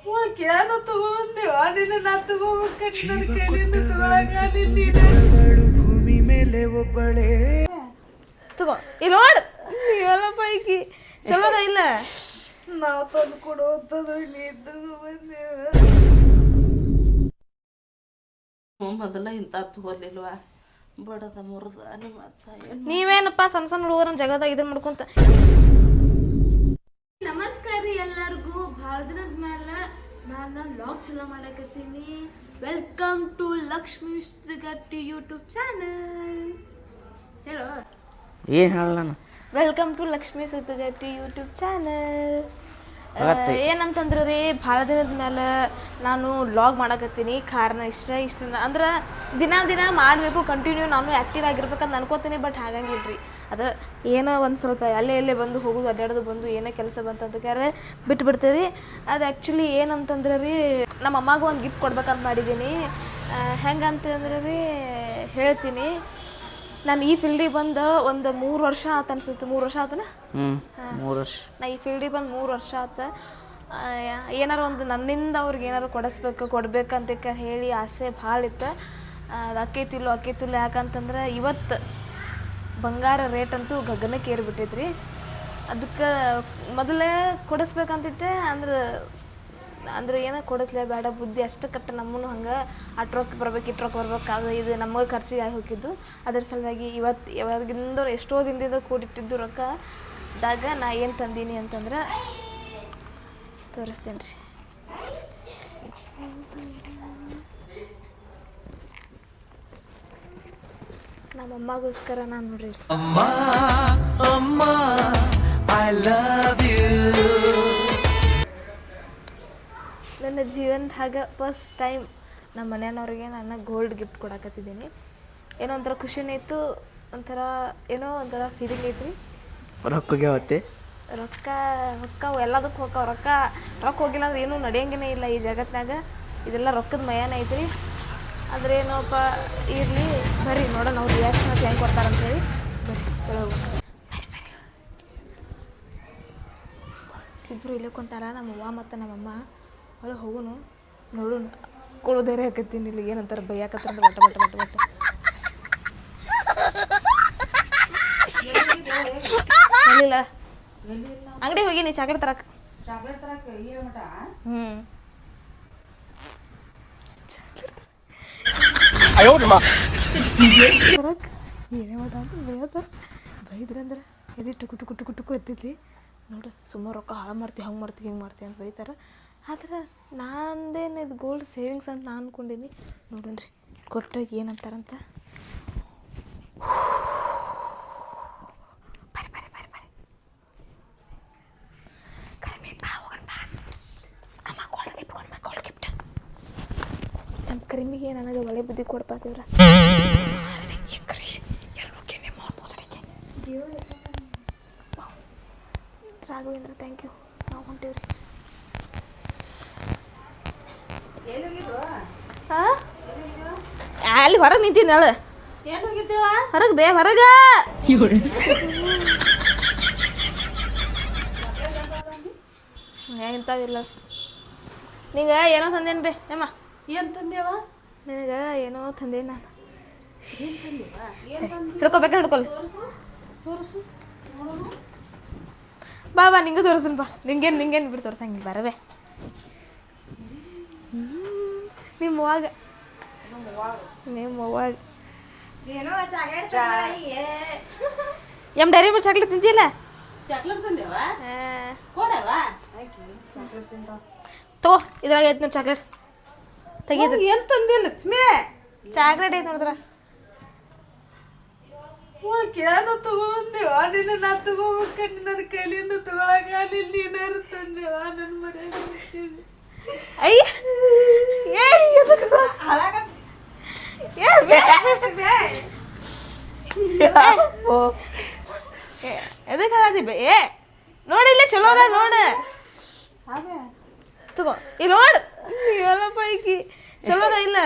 ಏನು ತಗೊಂದೇವ ನಿನ್ನ ನಾ ತಗೋಬೇಕಂತ ನನ್ನ ಕೈಲಿಂದ ತಗೊಳಗಾಲಿದ್ದೀನ ಭೂಮಿ ಮೇಲೆ ಒಬ್ಬಳೇ ತಗೋ ಇಲ್ಲಿ ನೋಡು ಎಲ್ಲ ಪೈಕಿ ಚಲೋದ ಇಲ್ಲ ನಾವು ತಂದು ಕೊಡುವಂಥದ್ದು ನೀ ತಗೊಂಬಂದೇವ ಮೊದಲ ಇಂಥ ತಗೋಲಿಲ್ವಾ ಬಡದ ಮುರಿದ ನಿಮ್ಮ ನೀವೇನಪ್ಪ ಸಣ್ಣ ಸಣ್ಣ ಹುಡುಗರನ್ನ ಜಗದಾಗ ಇದನ್ನ ಮಾಡ್ಕೊಂತ. ನಮಸ್ಕಾರ ರೀ ಎಲ್ಲರಿಗೂ. ಭಾಳ ದಿನದ ಮೇಲೆ ನಾನು ವ್ಲಾಗ್ ಚಲೋ ಮಾಡಕತ್ತೀನಿ. Welcome to Lakshmi Suddigatti YouTube channel. ಹೇಳೋ ಏನು ಹೇಳೋಣ. Welcome to Lakshmi Suddigatti YouTube channel. ಏನಂತಂದ್ರೆ ರೀ ಭಾಳ ದಿನದ ಮೇಲೆ ನಾನು ವ್ಲಾಗ್ ಮಾಡಕತ್ತೀನಿ. ಕಾರಣ ಇಷ್ಟ ಅಂದ್ರೆ ದಿನ ಮಾಡಬೇಕು, ಕಂಟಿನ್ಯೂ ನಾನು ಆ್ಯಕ್ಟಿವ್ ಆಗಿರ್ಬೇಕಂತ ಅನ್ಕೋತೀನಿ. ಬಟ್ ಹಾಗಂಗಿಲ್ಲ ರೀ, ಅದು ಏನೋ ಒಂದು ಸ್ವಲ್ಪ ಅಲ್ಲೇ ಬಂದು ಹೋಗೋದು ಅಡ್ಡಾಡೋದು ಬಂದು ಏನೋ ಕೆಲಸ ಬಂತಂತ ಕ್ಯಾರೆ ಬಿಟ್ಬಿಡ್ತೀವಿ ರೀ. ಅದು ಆ್ಯಕ್ಚುಲಿ ಏನಂತಂದ್ರೆ ರೀ, ನಮ್ಮ ಅಮ್ಮಗೆ ಒಂದು ಗಿಫ್ಟ್ ಕೊಡ್ಬೇಕಂತ ಮಾಡಿದ್ದೀನಿ. ಹೆಂಗಂತಂದ್ರೆ ರೀ ಹೇಳ್ತೀನಿ. ನಾನು ಈ ಫೀಲ್ಡಿಗೆ ಬಂದು ಒಂದು 3 ವರ್ಷ ಆತ ಅನ್ಸುತ್ತೆ. 3 ವರ್ಷ ಆತನ. 3 ವರ್ಷ ನಾ ಈ ಫೀಲ್ಡಿಗೆ ಬಂದು 3 ವರ್ಷ ಆತ. ಏನಾರು ಒಂದು ನನ್ನಿಂದ ಅವ್ರಿಗೆ ಏನಾರು ಕೊಡಬೇಕಂತ ಹೇಳಿ ಆಸೆ ಭಾಳ ಇತ್ತು. ಅದು ಅಕ್ಕೈತಿಲ್ಲ ಯಾಕಂತಂದ್ರೆ ಇವತ್ತು ಬಂಗಾರ ರೇಟ್ ಅಂತೂ ಗಗನಕ್ಕೆ ಏರಿಬಿಟ್ಟೈತ್ರಿ. ಅದಕ್ಕೆ ಮೊದಲೇ ಕೊಡಿಸ್ಬೇಕಂತಿತ್ತೆ. ಅಂದ್ರೆ ಏನೋ ಕೊಡಿಸ್ಲೇ ಬೇಡ, ಬುದ್ಧಿ ಅಷ್ಟು ಕಟ್ಟ ನಮ್ಮನ್ನು ಹಂಗೆ ಅಟ್ರೊಕ್ಕೆ ಬರ್ಬೇಕು ಇಟ್ರೊಕ್ಕೆ ಬರ್ಬೇಕು, ಅದು ಇದು ನಮಗೆ ಖರ್ಚಿಗೆ ಆಗಿ ಹೋಗಿದ್ದು. ಅದ್ರ ಸಲುವಾಗಿ ಇವತ್ತು ಯಾವಾಗಿಂದ ಎಷ್ಟೋ ದಿನದಿಂದ ಕೂಡಿಟ್ಟಿದ್ದು ರೊಕ್ಕದಾಗ ನಾ ಏನು ತಂದೀನಿ ಅಂತಂದ್ರೆ ತೋರಿಸ್ತೇನೆ ರೀ. ನಮ್ಮ ಅಮ್ಮಗೋಸ್ಕರ ನಾನು ನೋಡ್ರಿ ನನ್ನ ಜೀವನದಾಗ ಫಸ್ಟ್ ಟೈಮ್ ನಮ್ಮ ಮನೆಯವ್ರಿಗೆ ನಾನು ಗೋಲ್ಡ್ ಗಿಫ್ಟ್ ಕೊಡಕತ್ತಿದ್ದೀನಿ. ಏನೋ ಒಂಥರ ಖುಷಿನೇ ಇತ್ತು, ಏನೋ ಒಂಥರ ಫೀಲಿಂಗ್ ಐತ್ರಿ. ರೊಕ್ಕಗೆ ಹೊತ್ತೆ ರೊಕ್ಕ ಎಲ್ಲದಕ್ಕೆ ಹೋಗ್ತಾವ. ರೊಕ್ಕ ಹೋಗಿಲ್ಲ ಅಂದ್ರೆ ಏನೂ ನಡೆಯಂಗೇ ಇಲ್ಲ ಈ ಜಗತ್ತಿನಾಗ. ಇದೆಲ್ಲ ರೊಕ್ಕದ ಮಯಾನ ಐತ್ರಿ. ಆದರೆ ಏನೋಪ್ಪ ಇರಲಿ, ಬರ್ರಿ ನೋಡೋಣ ಅವ್ರು ರಿಯಾಕ್ಷನ್ ಅಂತ ಹೆಂಗೆ ಕೊಡ್ತಾರಂತೇಳಿ. ಬರ್ರಿ ಇಬ್ಬರು ಇಲ್ಲೇ ಕುಂತಾರ, ನಮ್ಮವ್ವ ಮತ್ತು ನಮ್ಮಮ್ಮ. ಒಳಗೆ ಹೋಗೋನು ನೋಡು, ಕೊಡೋದೇರೆ ಹಾಕತ್ತೀನಿ. ಇಲ್ಲಿ ಏನಂತಾರೆ ಬೈಯಾಕತ್ತರ ಬಟ್ಟ ಇಲ್ಲ ಅಂಗಡಿ ಹೋಗಿನಿ ಚಾಕ್ಲೇಟ್ ತರಕ್ಕೆ. ಏನೇ ಮಾಡ ಅಂತ ಬೈದ್ರಂದ್ರೆ ಎದಿ ಟುಕು ಎತ್ತೈತಿ. ನೋಡ್ರಿ ಸುಮಾರು ರೊಕ್ಕ ಹಾಳು ಮಾಡ್ತೀವಿ, ಹಂಗೆ ಮಾಡ್ತೀವಿ, ಹಿಂಗೆ ಮಾಡ್ತೀವಿ ಅಂತ ಬೈತಾರೆ. ಆದ್ರೆ ನಂದೇನು ಇದು ಗೋಲ್ಡ್ ಸೇವಿಂಗ್ಸ್ ಅಂತ ನಾನು ಅನ್ಕೊಂಡೀನಿ. ನೋಡೋಣ್ರಿ ಕೊಟ್ಟಾಗ ಏನಂತಾರಂತ. ನಮ್ಮ ಕರಿಮಿಗೆ ನನಗೆ ಒಳ್ಳೆ ಬುದ್ಧಿ ಕೊಡ್ಪಾತಿವ್ರ. Raghavendra thank you. ನಾವು ಹೊಂಟೀವ್ರಿ. ಅಲ್ಲಿ ಹೊರಗೆ ನಿಂತಿದ್ದ ನಾಳೆ ಹೊರಗೆ ಹೊರಗೆ ಇಂಥವಿಲ್ಲ. ನಿಂಗೆ ಏನೋ ತಂದೇನು ಬೇ ಅಮ್ಮ. ಏನು ತಂದೇವ? ನಿನಗೆ ಏನೋ ತಂದೇನು ನಾನು. ಹಿಡ್ಕೊಬೇಕಾ ಹಿಡ್ಕೊಲ್ಲ ಬಾ ನಿಂಗೆ ತೋರಿಸ್ತೀನಿ ಬಾ. ನಿಂಗೇನು ಬಿಟ್ಟು ತೋರ್ಸಂಗಿಲ್ಲ ಬರವೇ. ನಿಮ್ಮವಾಗ ಡೈರಿ ಮಿಲ್ಕ್ ಚಾಕ್ಲೇಟ್ ತಿಂತಿಯಲ್ಲ? ತಗೋ ಇದ್ರಾಗ ಐತೆ ನೋಡಿ ಚಾಕ್ಲೇಟ್. ತೆಗೀದು ಏನು ತಂದೆ ಲಕ್ಷ್ಮಿ? ಚಾಕ್ಲೇಟ್ ಐತೆ ನೋಡಿದ್ರ. ಏನು ತಗೊಂದೇವ ನಿನ್ನ ನಾ ತಗೋಬೇಕಂತ ನನ್ನ ಕೈಲಿಂದ ತಗೊಳಗಾಲಿಲ್ಲ. ಏನಾರು ತಂದೇವ ನನ್ನ ಮನೆಯಾಗ ಅಯ್ಯ ಎದಕ್ಕೆ ಆಗದಿ ಏ ನೋಡಿಲ್ಲ ಚಲೋ ಅದ ನೋಡು. ತಗೋ ಇಲ್ಲಿ ನೋಡು ಎಲ್ಲ ಪೈಕಿ ಚಲೋ ಅದ ಇಲ್ಲ.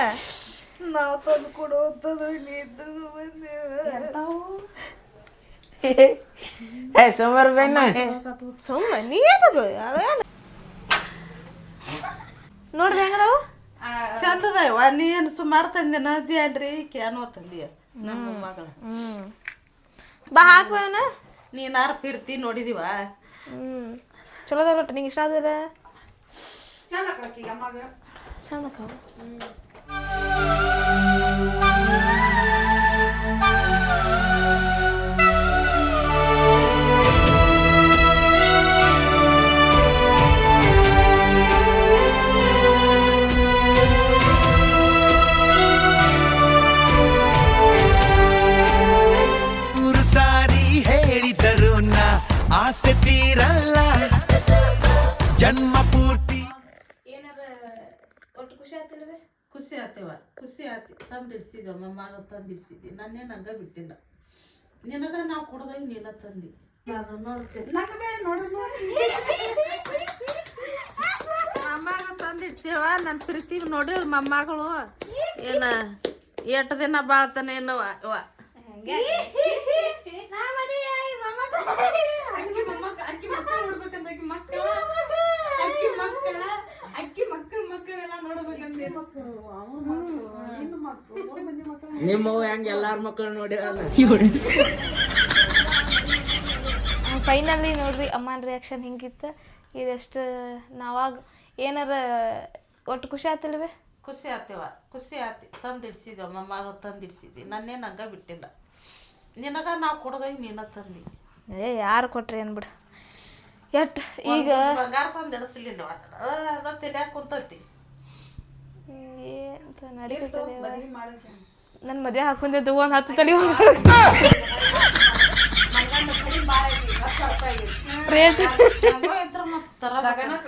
ನಾವು ತಂದು ಕೊಡುವಂಥದ್ದು ನೀ ತಗೊಂಬಂದೇವ. ಸುಮಾರು ಬೇನ ಸುಮ್ಮ ನೀ ತಗೋ ನೋಡ್ರಿ ಹೆಂಗದಾವು ಚಂದದ ಯವ್ವ ನೀ ಏನು ಸುಮಾರು ತಂದಿನ ಅಜ್ಜಿ ಅಲ್ರಿ ಕ್ಯಾನೋ ತಂದಿಯ ನಮ್ಮ ಮಗಳ ಬಾ ಹಾಕ್ಬೇವನ ನೀನಾರು ಫಿರ್ತಿ ನೋಡಿದಿವ ಚಲೋ ಅದಾವ ನಿಂಗೆ ಇಷ್ಟ ಆದ್ರೆ ಚಂದ ಕಾಕಿ ಅಮ್ಮಾಗ ಚಂದ ಅಕ್ಕಾವ ಆಸೆ ತೀರಲ್ಲ ಜನ್ಮ ಪೂರ್ತಿ. ಏನಾರ ಒಟ್ಟು ಖುಷಿ ಆತಿಲ್ವೇ? ಖುಷಿ ಆತೇವ ಖುಷಿ ಆತಿ ತಂದಿಡ್ಸಿದ್ವ ಮಮ್ಮಾಗ ತಂದಿಡ್ಸಿದ್ದಿ ನನ್ನೇನು ಹಂಗ ಬಿಟ್ಟಿಲ್ಲ ನಿನಗ ನಾವು ಕೊಡದಾಗ ನೀನ ತಂದಿ ಅದು ನೋಡ್ತೇವೆ ನಗಬೇ ನೋಡ ಮಮ್ಮಾಗ ತಂದಿಡ್ಸಿವ ನನ್ನ ಪ್ರೀತಿ ನೋಡಿ ಮಮ್ಮಗಳು ಏನ ಎಷ್ಟು ದಿನ ಬಾಳ್ತಾನೆ ಏನವ ನಿಮ್ಮವು ಹೆಂಗೆ ಎಲ್ಲಾರ ಮಕ್ಕಳು ನೋಡಿ ಫೈನಲಿ ನೋಡ್ರಿ ಅಮ್ಮನ ರಿಯಾಕ್ಷನ್ ಹಿಂಗಿತ್ತು ಇದೆಷ್ಟು ನಾವಾಗ ಏನಾರ ಒಟ್ಟು ಖುಷಿ ಆತಿಲ್ವೇ? ಖುಷಿ ಆತೇವ ಖುಷಿ ಆತಿ ತಂದಿಡ್ಸಿದ್ವ ಮಮ್ಮಾಗ ತಂದಿಡ್ಸಿದ್ದಿ ನನ್ನೇನು ಹಂಗ ಬಿಟ್ಟಿಲ್ಲ ನಿನಗ ನಾವು ಕೊಡದಾಗ ನೀನ ತಂದಿ ಯಾರು ಕೊಟ್ರಿ ಅನ್ಬಿಡ ಎಟ್ ಈಗ ಬಂಗಾರ ತಂದಿಡಿಸ್ಲಿಲ್ಲ ಅದ ತಲ್ಯಾಕ ಕುಂತೈತಿ ನನ್ನ ಮದುವೆ ಹಾಕೊಂಡಿದ್ದು ಒಂದು 10 ತಲೆ ರೇಟ್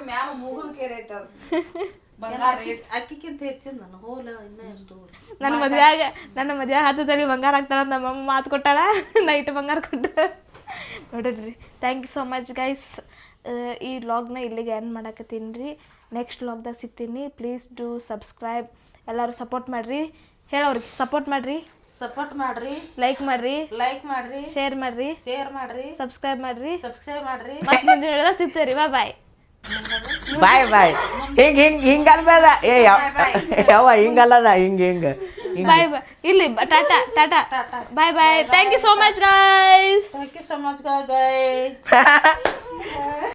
ಮ್ಯಾಲ ಮೂಗನ್ ಕೇರೆ ಐತದ ಅಕ್ಕಿಕ್ಕಿಂತ ಹೆಚ್ಚಿನ ನಾನು ಹೋಲ ಇನ್ನ ಎಷ್ಟು ನನ್ನ ಮದುವೆ 10 ತಲೆ ಬಂಗಾರ ಹಾಕ್ತಾಳ ನಮ್ಮಮ್ಮ ಮಾತು ಕೊಟ್ಟಾಳ ನೈಟ್ ಬಂಗಾರ ಕೊಟ್ಟ ನೋಡಿದ್ರಿ thank you so much guys ಈ ವ್ಲಾಗ್ನ ಇಲ್ಲಿಗೆ ಎಂಡ್ ಮಾಡಕತ್ತೀನಿ ರೀ ನೆಕ್ಸ್ಟ್ ವ್ಲಾಗ್ದಾಗ ಸಿಗ್ತೀನಿ ಪ್ಲೀಸ್ ಡೂ ಸಬ್ಸ್ಕ್ರೈಬ್ ಎಲ್ಲರೂ ಸಪೋರ್ಟ್ ಮಾಡಿರಿ ಹೇಳೋರಿಗೆ ಸಪೋರ್ಟ್ ಮಾಡಿರಿ ಲೈಕ್ ಮಾಡಿರಿ ಶೇರ್ ಮಾಡಿರಿ ಸಬ್ಸ್ಕ್ರೈಬ್ ಮಾಡಿರಿ ಮತ್ತೆ ಮುಂದಿನ ಹೇಳಿದಾಗ ಸಿಗ್ತೀರಿ ಬಾಯ್ ಬಾಯ್ ಹಿಂಗ ಅನ್ಬೇಡ ಏ ಯಾವ ಹಿಂಗಲ್ಲದ ಹಿಂಗ ಬಾಯ್ ಇಲ್ಲಿ ಟಾಟಾ bye thank you so much guys